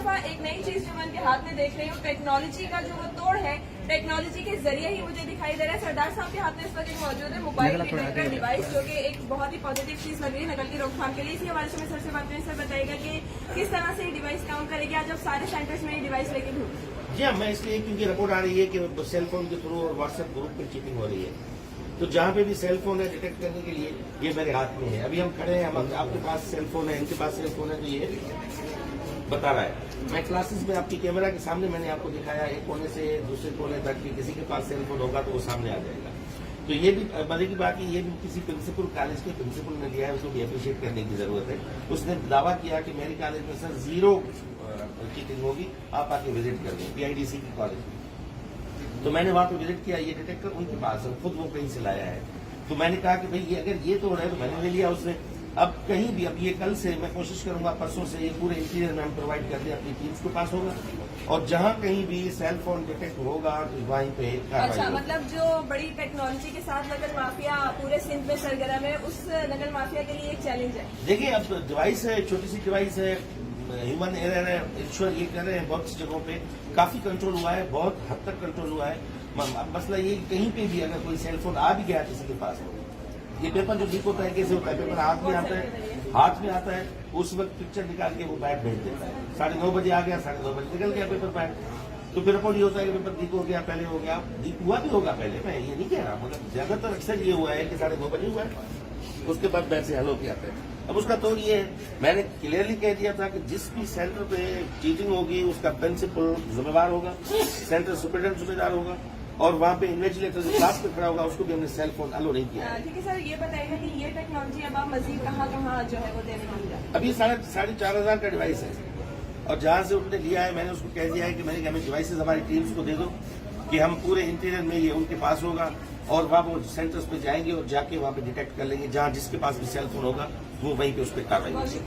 दफा एक नई चीज जो मैं उनके हाथ में देख रही हूँ, टेक्नोलॉजी का जो वो तोड़ है, टेक्नोलॉजी के जरिए ही मुझे दिखाई दे रहा है। सरदार साहब के हाथ में इस वक्त एक मौजूद है मोबाइल डिटेक्टर डिवाइस, जो कि एक बहुत ही पॉजिटिव चीज लग रही है नकल की रोकथाम के लिए। इसी हवाले से मैं सर से बात करें, सर बताइएगा कि किस तरह से ये डिवाइस काम करेगी आज जब सारे सेंटर्स में ये डिवाइस लेके ढूंढ। जी हाँ, मैं इसलिए क्योंकि रिपोर्ट आ रही है कि सेल फोन के थ्रू और व्हाट्सएप ग्रुप पर चीटिंग हो रही है। तो जहाँ पे भी सेल फोन है डिटेक्ट करने के लिए ये मेरे हाथ में है। अभी हम खड़े हैं, आपके पास सेल फोन है, इनके पास सेल फोन है, तो ये बता रहा है। मैं क्लासेस में आपकी कैमरा के सामने मैंने आपको दिखाया, एक कोने से दूसरे कोने तक कि किसी के पास सेल फोन होगा तो वो सामने आ जाएगा। तो ये भी मजे की बात है, ये भी किसी प्रिंसिपल कॉलेज के प्रिंसिपल ने दिया है, उसको भी अप्रिशिएट करने की जरूरत है। उसने दावा किया कि मेरे कॉलेज में सर 0 चीटिंग होगी, आप आके विजिट कर लें PIDC की कॉलेज में। तो मैंने वहां पे विजिट किया, ये डिटेक्टर उनके पास है, खुद वो कहीं से लाया है। तो मैंने कहा कि भाई ये अगर ये तोड़ है तो मैंने ले लिया उसने। अब कहीं भी, अब ये कल से मैं कोशिश करूंगा, परसों से ये पूरे इंटीरियर में हम प्रोवाइड कर दें, अपनी टीम्स के पास होगा। और जहां कहीं भी सेल फोन डिटेक्ट होगा तो वहीं पे अच्छा, मतलब जो बड़ी टेक्नोलॉजी के साथ नकल माफिया पूरे सिंध में सरगर्म है, उस नकल माफिया के लिए एक चैलेंज है। देखिए, अब डिवाइस है, छोटी सी डिवाइस है, ह्यूमन एरर है, ईश्वर ये कर रहे हैं। बहुत सी जगहों पे काफी कंट्रोल हुआ है, बहुत हद तक कंट्रोल हुआ है। मसला ये कहीं पे भी अगर कोई सेल फोन आ भी गया किसी के पास, ये पेपर जो लीक होता है कैसे होता है, पेपर हाथ में आता है, उस वक्त पिक्चर निकाल के वो बैग भेज देता है। 9:30 बजे आ गया, 9:30 बजे निकल गया पेपर बैग। तो फिर रिपोर्ट ये होता है कि पेपर लीक हो गया, पहले हो गया, लीक हुआ भी होगा पहले, मैं ये नहीं कह रहा, मतलब ज्यादातर अक्सर ये हुआ है कि 9:30 बजे हुआ है, उसके बाद बैग से हल हो गया है। अब उसका तो ये है, मैंने क्लियरली कह दिया था कि जिस भी सेंटर पे चीटिंग होगी उसका प्रिंसिपल जिम्मेदार होगा, सेंटर सुपरिटेंडेंट जिम्मेदार होगा, और वहाँ पे इन्वेस्टिगेटर जो क्लास पे खड़ा होगा उसको भी हमने सेल फोन अलो नहीं किया। ठीक है सर, ये बताइएगा कि ये टेक्नोलॉजी अब आप मजीद कहाँ जो है वो देने वाली है? अभी 4,500 का डिवाइस है, और जहाँ से उन्होंने लिया है मैंने उसको कह दिया है कि मैंने हमें डिवाइसेज हमारी टीम्स को दे दो कि हम पूरे इंटीरियर में ये उनके पास होगा, और वहाँ वो सेंटर्स पे जाएंगे और जाके वहाँ पे डिटेक्ट कर लेंगे, जहाँ जिसके पास भी सेल फोन होगा वो वहीं पे उस पर कार्रवाई होगी।